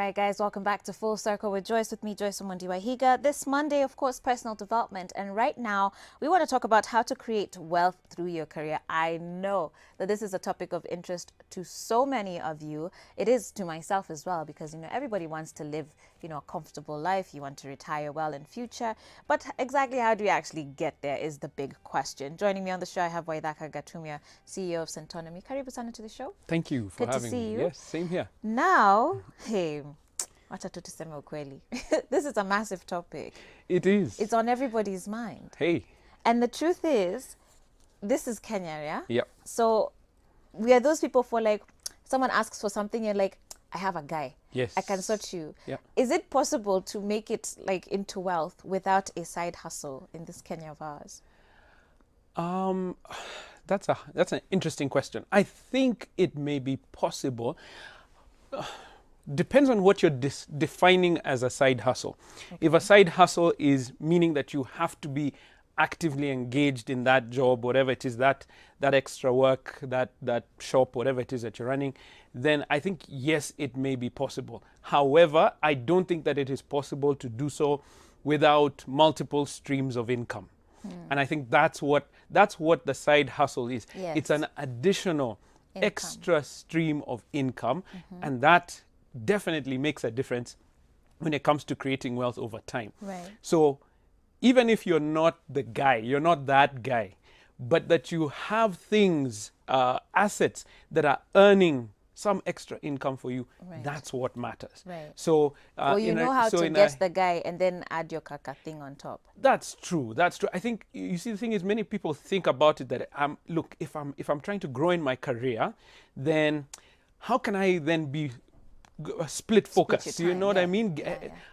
right, guys, welcome back to Full Circle with Joyce. With me, Joyce Omondi-Wahiga. This Monday, of course, personal development. And right now, we want to talk about how to create wealth through your career. I know that this is a topic of interest to so many of you. It is to myself as well, because, everybody wants to live, a comfortable life. You want to retire well in future. But exactly how do we actually get there is the big question. Joining me on the show, I have Waithaka Gatumia, CEO of Centonomy. Karibu sana to the show. Thank you for having me. Good to see you. Yes, same here. Now, hey, wacha tu tuseme ukweli. This is a massive topic. It is. It's on everybody's mind. Hey. And the truth is, this is Kenya, yeah? Yep. So we are those people for like, someone asks for something, you're like, I have a guy. Yes. I can sort you. Yep. Is it possible to make it like into wealth without a side hustle in this Kenya of ours? That's an interesting question. I think it may be possible. Depends on what you're defining as a side hustle. Okay. If a side hustle is meaning that you have to be actively engaged in that job, whatever it is, that extra work, that shop, whatever it is that you're running, then I think, yes, it may be possible. However, I don't think that it is possible to do so without multiple streams of income. And I think that's what the side hustle is. Yes. It's an additional extra stream of income, and that definitely makes a difference when it comes to creating wealth over time. Right. So even if you're not the guy, you're not that guy, but that you have things, assets that are earning some extra income for you, right, that's what matters. Right. So, or you know how to get the guy and then add your kaka thing on top. That's true. That's true. I think, you see, the thing is, many people think about it that, look, if I'm trying to grow in my career, then how can I then be split focus? You know what I mean?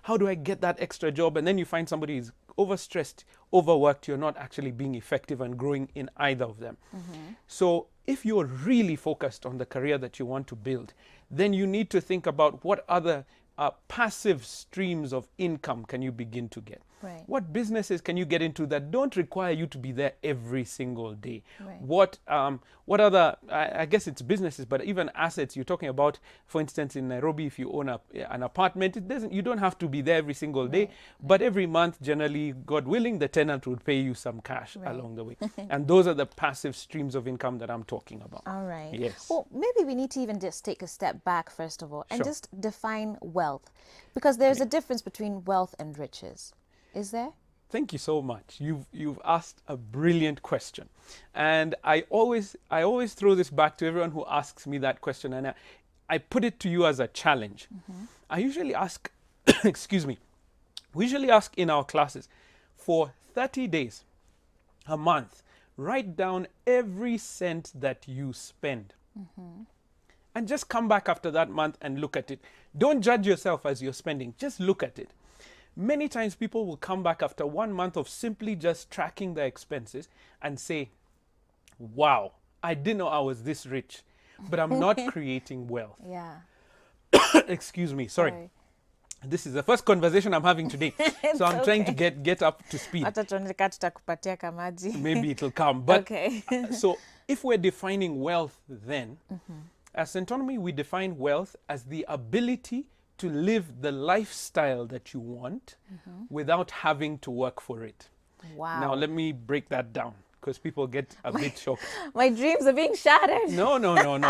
How do I get that extra job? And then you find somebody is overstressed, overworked. You're not actually being effective and growing in either of them. So if you're really focused on the career that you want to build, then you need to think about what other passive streams of income can you begin to get. Right. What businesses can you get into that don't require you to be there every single day? Right. What other, I guess it's businesses, but even assets you're talking about, for instance, in Nairobi, if you own an apartment, you don't have to be there every single day, but every month, generally, God willing, the tenant would pay you some cash along the way. And those are the passive streams of income that I'm talking about. All right. Yes. Well, maybe we need to even just take a step back, first of all, and just define wealth. Because there's a difference between wealth and riches. Is there? Thank you so much. You've asked a brilliant question. And I always throw this back to everyone who asks me that question, and I put it to you as a challenge. I usually ask, excuse me, we usually ask in our classes for 30 days, a month, write down every cent that you spend. And just come back after that month and look at it. Don't judge yourself as you're spending. Just look at it. Many times people will come back after 1 month of simply just tracking their expenses and say, wow, I didn't know I was this rich, but I'm not creating wealth. Yeah. Excuse me, sorry. This is the first conversation I'm having today. So I'm trying to get up to speed. Maybe it'll come. But so if we're defining wealth then, as Centonomy, we define wealth as the ability to live the lifestyle that you want without having to work for it. Wow. Now, let me break that down, because people get a bit shocked. My dreams are being shattered. No.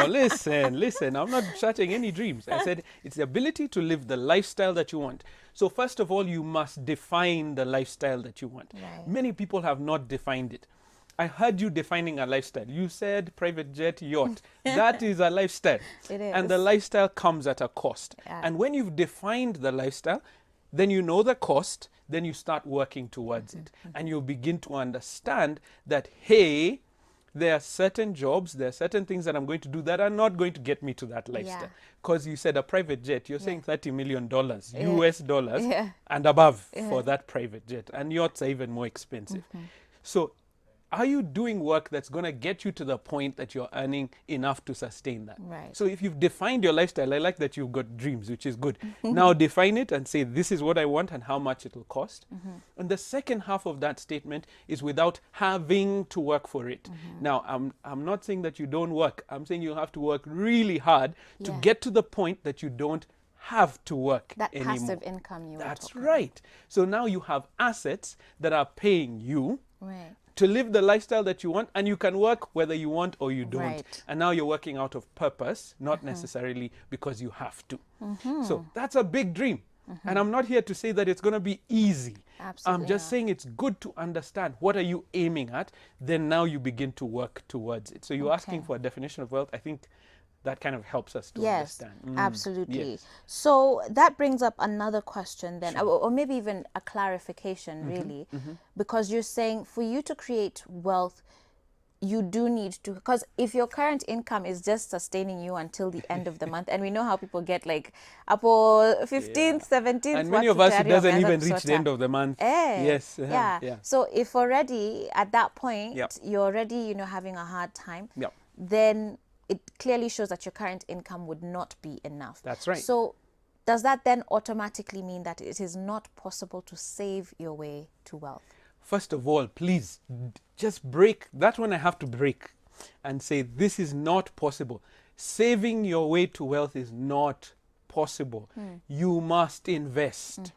Listen. I'm not shattering any dreams. I said it's the ability to live the lifestyle that you want. So first of all, you must define the lifestyle that you want. Right. Many people have not defined it. I heard you defining a lifestyle. You said private jet, yacht. That is a lifestyle. It is. And the lifestyle comes at a cost. Yeah. And when you've defined the lifestyle, then you know the cost, then you start working towards it. And you'll begin to understand that, hey, there are certain jobs, there are certain things that I'm going to do that are not going to get me to that lifestyle. Because you said a private jet, you're saying $30 million US dollars and above for that private jet. And yachts are even more expensive. So are you doing work that's going to get you to the point that you're earning enough to sustain that? Right. So if you've defined your lifestyle, I like that you've got dreams, which is good. Now define it and say, this is what I want and how much it will cost. And the second half of that statement is without having to work for it. Now, I'm not saying that you don't work. I'm saying you have to work really hard to get to the point that you don't have to work That anymore. passive income you were That's talking right. So now you have assets that are paying you Right. to live the lifestyle that you want, and you can work whether you want or you don't. Right. And now you're working out of purpose, not necessarily because you have to. So that's a big dream. And I'm not here to say that it's going to be easy. Absolutely I'm just not. saying it's good to understand what are you aiming at, then now you begin to work towards it. So you're asking for a definition of wealth. I think that kind of helps us to Yes, understand. absolutely. Yes. So that brings up another question then, or maybe even a clarification, really, because you're saying for you to create wealth, you do need to, because if your current income is just sustaining you until the end of the month, and we know how people get like hapo 15th, 17th, And many of us, it tayari doesn't wameanza even reach the kusota. end of the month. Eh, Yes. yeah. So if already at that point Yep. you're already, having a hard time, Yep. then it clearly shows that your current income would not be enough. That's right. So does that then automatically mean that it is not possible to save your way to wealth? First of all, please just break. That one I have to break and say this is not possible. Saving your way to wealth is not possible. You must invest.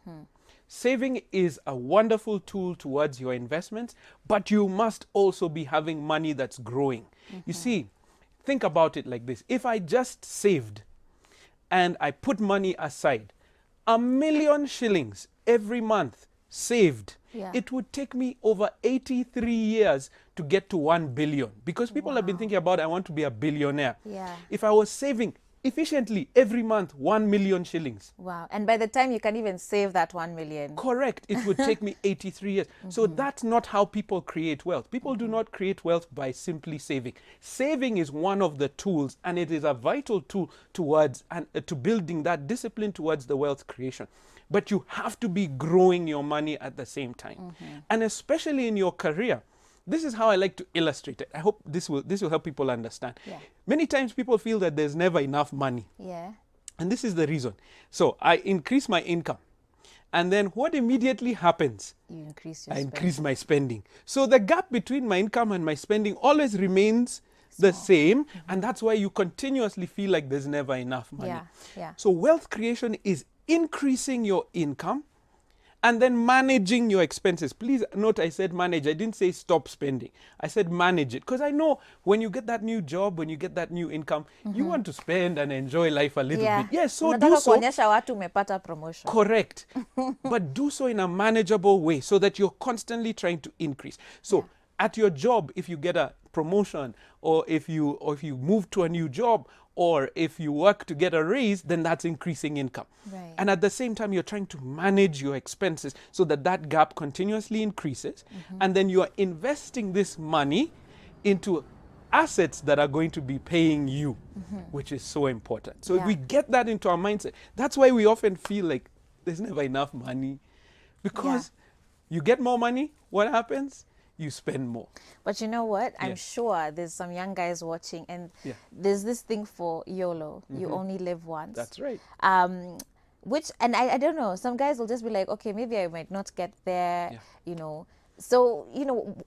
Saving is a wonderful tool towards your investments, but you must also be having money that's growing. You see, think about it like this. If I just saved and I put money aside, 1,000,000 shillings every month saved, Yeah. it would take me over 83 years to get to 1 billion, because people have been thinking about, I want to be a billionaire. Yeah. If I was saving efficiently every month 1,000,000 shillings, Wow. And by the time you can even save that 1 million. correct, it would take me 83 years. So that's not how people create wealth. People do not create wealth by simply saving. Saving is one of the tools, and it is a vital tool towards and to building that discipline towards the wealth creation. But you have to be growing your money at the same time. And especially in your career, this is how I like to illustrate it. I hope this will help people understand. Yeah. Many times people feel that there's never enough money. Yeah. And this is the reason. So I increase my income. And then what immediately happens? You increase your I spending. increase my spending. So the gap between my income and my spending always remains the same. And that's why you continuously feel like there's never enough money. Yeah. Yeah. So wealth creation is increasing your income and then managing your expenses. Please note I said manage. I didn't say stop spending. I said manage it. Because I know when you get that new job, when you get that new income, you want to spend and enjoy life a little bit. Yes, so do Unataka so. kuonyesha watu umepata promotion. Correct. But do so in a manageable way so that you're constantly trying to increase. So at your job, if you get a promotion, or if you move to a new job, or if you work to get a raise, then that's increasing income. Right. And at the same time, you're trying to manage your expenses so that that gap continuously increases. And then you are investing this money into assets that are going to be paying you, which is so important. So if we get that into our mindset, that's why we often feel like there's never enough money. Because you get more money, what happens? You spend more. But you know what? I'm Yes. sure there's some young guys watching, and Yeah. there's this thing for YOLO. You only live once. That's right. Which, and I don't know, some guys will just be like, okay, maybe I might not get there, Yeah. So,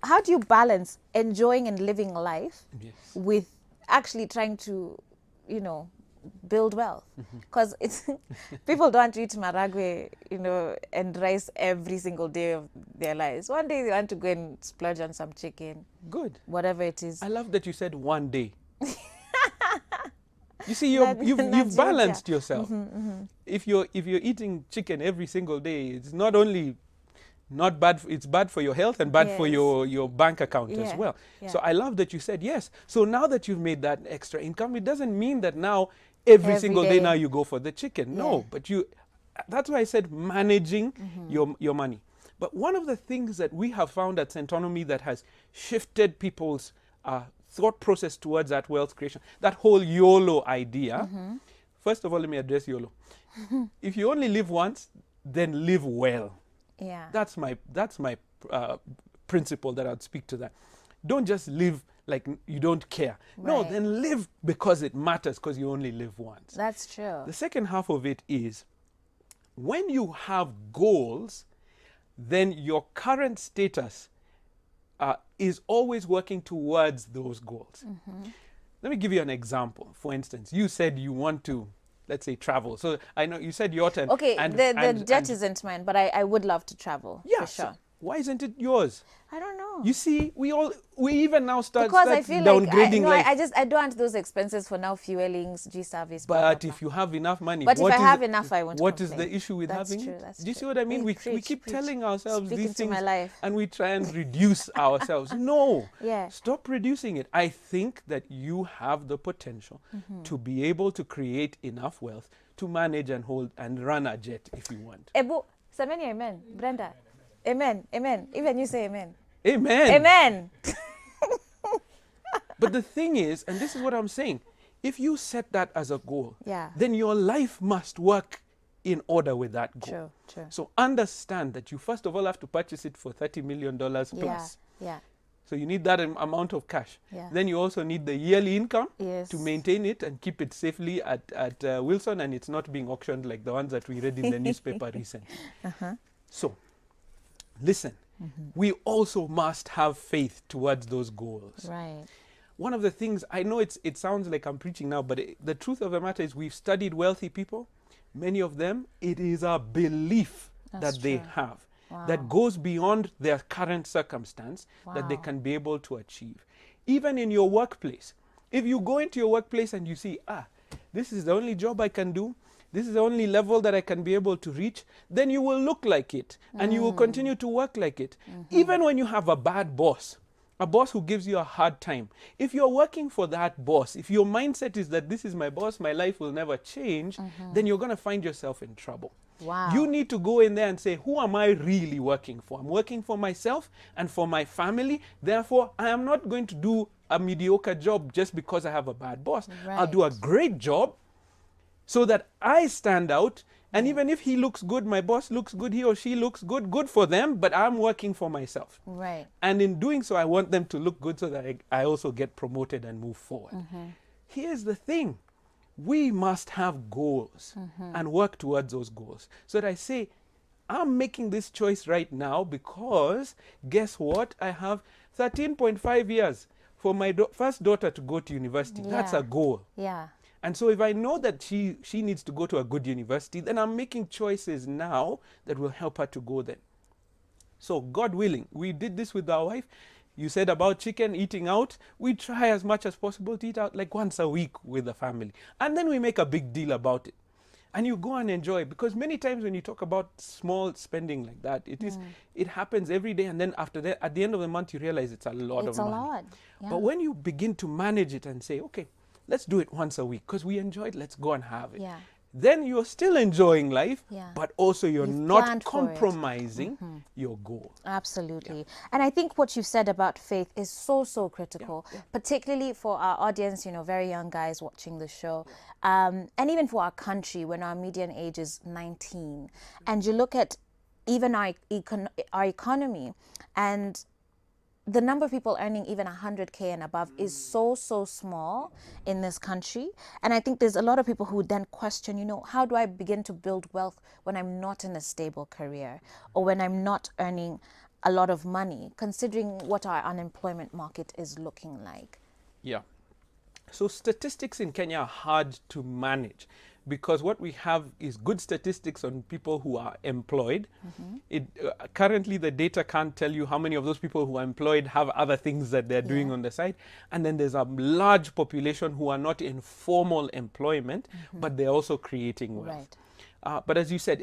how do you balance enjoying and living life Yes. with actually trying to, build wealth? Because it's people don't eat maragwe, and rice every single day of their lives. One day they want to go and splurge on some chicken, Good. whatever it is. I love that you said one day. You see, That- you've that's balanced right, yourself. If you're eating chicken every single day, it's not only not bad, it's bad for your health and bad for Yes. your bank account as Yeah, well. yeah. So I love that you said yes. So now that you've made that extra income, it doesn't mean that now every single day day. now you go for the chicken. No, Yeah. but that's why I said managing your money. But one of the things that we have found at Centonomy that has shifted people's thought process towards that wealth creation, that whole YOLO idea. First of all, let me address YOLO. If you only live once, then live well. Yeah. That's my principle that I'd speak to that. Don't just live like you don't care. No, Right. then live because it matters, because you only live once. That's true. The second half of it is when you have goals, then your current status is always working towards those goals. Let me give you an example. For instance, you said you want to, let's say, travel. So I know you said yacht and Okay, and, the jet isn't mine, but I would love to travel, yeah. for sure. So why isn't it yours? I don't know. You see, we even now start Because I feel like downgrading life. I don't want those expenses for now, fuelings, G service. But blah, blah, if you have enough money, but if what I is have enough, I won't What is complain. the issue with That's having true, it? that's Do you see true. what I mean? We Preach, keep preach. telling ourselves Speaking these to my things life. and we try and reduce ourselves. No. Yeah. Stop reducing it. I think that you have the potential to be able to create enough wealth to manage and hold and run a jet if you want. Ebu, Sameni, amen. Brenda, amen, amen. Even you say amen. Amen. Amen. But the thing is, and this is what I'm saying, if you set that as a goal, Yeah. then your life must work in order with that goal. True, true. So understand that you first of all have to purchase it for $30 million plus. Yeah. So you need that amount of cash. Yeah. Then you also need the yearly income Yes. to maintain it and keep it safely at Wilson, and it's not being auctioned like the ones that we read in the newspaper recently. So listen, we also must have faith towards those goals. Right. One of the things, I know it sounds like I'm preaching now, but the truth of the matter is we've studied wealthy people. Many of them, it is a belief That's that they true. have Wow. that goes beyond their current circumstance that they Wow. can be able to achieve. Even in your workplace, if you go into your workplace and you see, this is the only job I can do, this is the only level that I can be able to reach, then you will look like it and you will continue to work like it. Even when you have a bad boss, a boss who gives you a hard time, if you're working for that boss, if your mindset is that this is my boss, my life will never change, then you're going to find yourself in trouble. Wow. You need to go in there and say, who am I really working for? I'm working for myself and for my family. Therefore, I am not going to do a mediocre job just because I have a bad boss. I'll do a great job so that I stand out. And even if he looks good, my boss looks good, he or she looks good, good for them, but I'm working for myself. Right. And in doing so, I want them to look good so that I also get promoted and move forward. Here's the thing. We must have goals and work towards those goals. So that I say, I'm making this choice right now because guess what? I have 13.5 years for my first daughter to go to university. That's a goal. Yeah. And so if I know that she needs to go to a good university, then I'm making choices now that will help her to go there. So God willing, we did this with our wife. You said about chicken, eating out. We try as much as possible to eat out like once a week with the family. And then we make a big deal about it. And you go and enjoy, because many times when you talk about small spending like that, it happens every day, and then after that, at the end of the month, you realize it's a lot of money. It's a lot. Yeah. But when you begin to manage it and say, okay, let's do it once a week because we enjoy it, let's go and have it. Yeah. Then you're still enjoying life, but also you're You've not planned for it. compromising your goal. Absolutely. And I think what you said about faith is so, so critical, particularly for our audience, very young guys watching the show, and even for our country when our median age is 19. And you look at even our economy, and the number of people earning even 100K and above is so, so small in this country. And I think there's a lot of people who then question, how do I begin to build wealth when I'm not in a stable career or when I'm not earning a lot of money, considering what our unemployment market is looking like? Yeah. So statistics in Kenya are hard to manage because what we have is good statistics on people who are employed. Currently, the data can't tell you how many of those people who are employed have other things that they're doing on the side. And then there's a large population who are not in formal employment, but they're also creating wealth. Right. But as you said,